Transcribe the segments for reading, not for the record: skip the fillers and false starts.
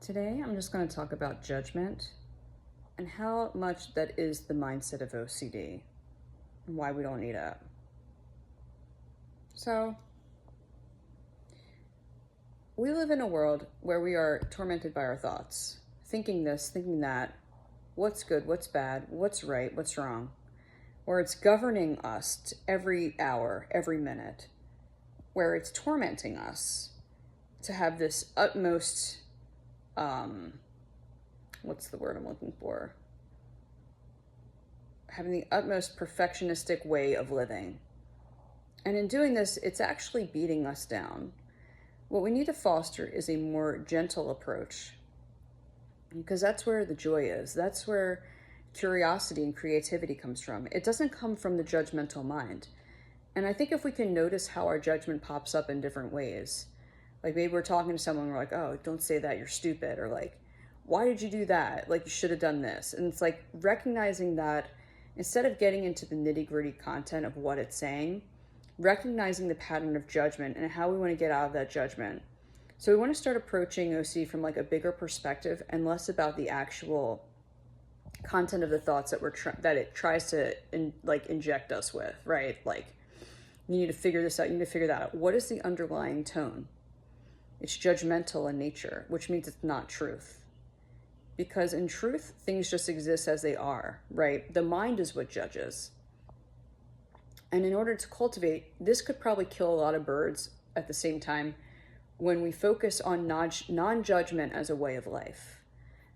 Today, I'm just going to talk about judgment and how much that is the mindset of OCD and why we don't need it. So, we live in a world where we are tormented by our thoughts, thinking this, thinking that, what's good, what's bad, what's right, what's wrong, where it's governing us every hour, every minute, where it's tormenting us to have this utmost what's the word I'm looking for? Having the utmost perfectionistic way of living. And in doing this, it's actually beating us down. What we need to foster is a more gentle approach, because that's where the joy is. That's where curiosity and creativity comes from. It doesn't come from the judgmental mind. And I think if we can notice how our judgment pops up in different ways, like maybe we're talking to someone, we're like, oh, don't say that, you're stupid. Or like, why did you do that? Like, you should have done this. And it's like recognizing that instead of getting into the nitty-gritty content of what it's saying, recognizing the pattern of judgment and how we want to get out of that judgment. So we want to start approaching OC from like a bigger perspective and less about the actual content of the thoughts that that it tries to inject us with, right? Like, you need to figure this out. You need to figure that out. What is the underlying tone? It's judgmental in nature, which means it's not truth. Because in truth, things just exist as they are, right? The mind is what judges. And in order to cultivate, this could probably kill a lot of birds at the same time when we focus on non-judgment as a way of life.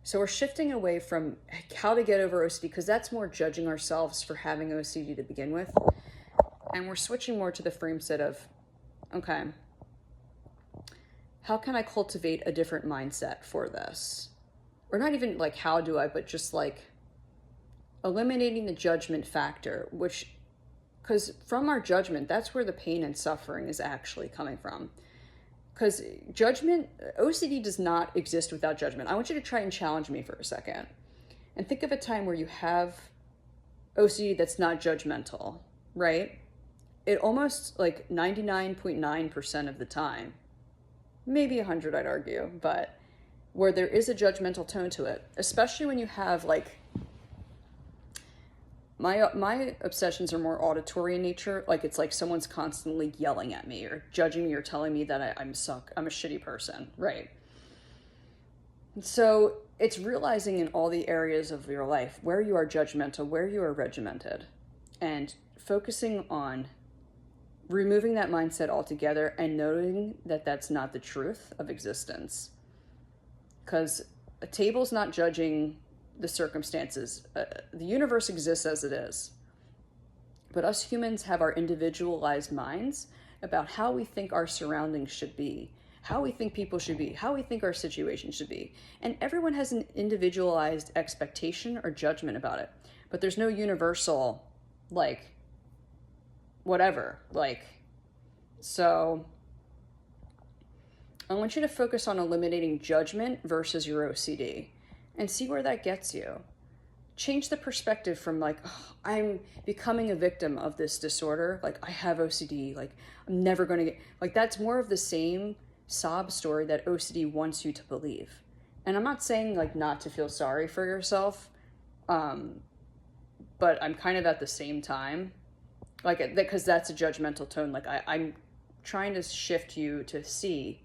So we're shifting away from how to get over OCD, because that's more judging ourselves for having OCD to begin with. And we're switching more to the frame set of, okay, how can I cultivate a different mindset for this? Or not even like how do I, but just like eliminating the judgment factor, because from our judgment, that's where the pain and suffering is actually coming from. Because judgment, OCD does not exist without judgment. I want you to try and challenge me for a second. And think of a time where you have OCD that's not judgmental, right? It almost like 99.9% of the time, maybe 100 I'd argue, but where there is a judgmental tone to it, especially when you have like, my obsessions are more auditory in nature. Like it's like someone's constantly yelling at me or judging me or telling me that I'm a shitty person, right? So it's realizing in all the areas of your life where you are judgmental, where you are regimented, and focusing on removing that mindset altogether and noting that that's not the truth of existence. Because a table's not judging the circumstances. The universe exists as it is. But us humans have our individualized minds about how we think our surroundings should be, how we think people should be, how we think our situation should be. And everyone has an individualized expectation or judgment about it. But there's no universal, like, whatever, like, so I want you to focus on eliminating judgment versus your OCD and see where that gets you. Change the perspective from like, oh, I'm becoming a victim of this disorder, like I have OCD, like I'm never going to get, like that's more of the same sob story that OCD wants you to believe. And I'm not saying like not to feel sorry for yourself, but I'm kind of at the same time, like, because that's a judgmental tone. Like I'm trying to shift you to see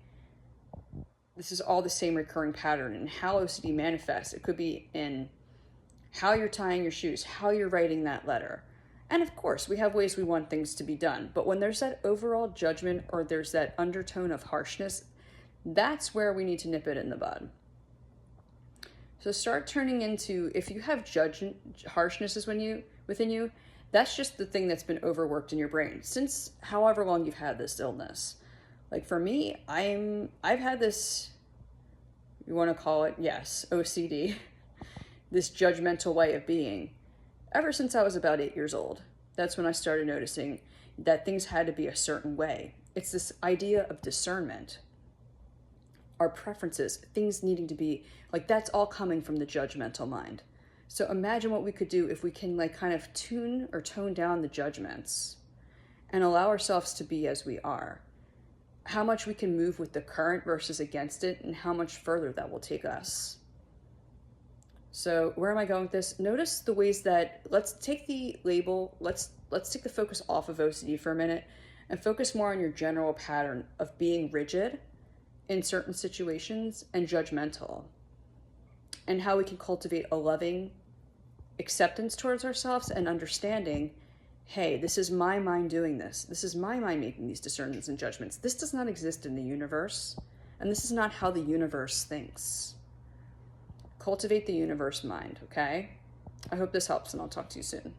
this is all the same recurring pattern and how OCD manifests. It could be in how you're tying your shoes, how you're writing that letter. And of course, we have ways we want things to be done. But when there's that overall judgment or there's that undertone of harshness, that's where we need to nip it in the bud. So start turning into, if you have harshness within you, that's just the thing that's been overworked in your brain since however long you've had this illness. Like for me, I've had this, you want to call it, yes, OCD, this judgmental way of being, ever since I was about 8 years old. That's when I started noticing that things had to be a certain way. It's this idea of discernment, our preferences, things needing to be, like that's all coming from the judgmental mind. So imagine what we could do if we can like kind of tune or tone down the judgments and allow ourselves to be as we are. how much we can move with the current versus against it, and how much further that will take us. So where am I going with this? Notice the ways that, let's take the label, let's take the focus off of OCD for a minute and focus more on your general pattern of being rigid in certain situations and judgmental, and how we can cultivate a loving acceptance towards ourselves and understanding, hey, this is my mind doing this. This is my mind making these discernments and judgments. This does not exist in the universe, and this is not how the universe thinks. Cultivate the universe mind, okay? I hope this helps, and I'll talk to you soon.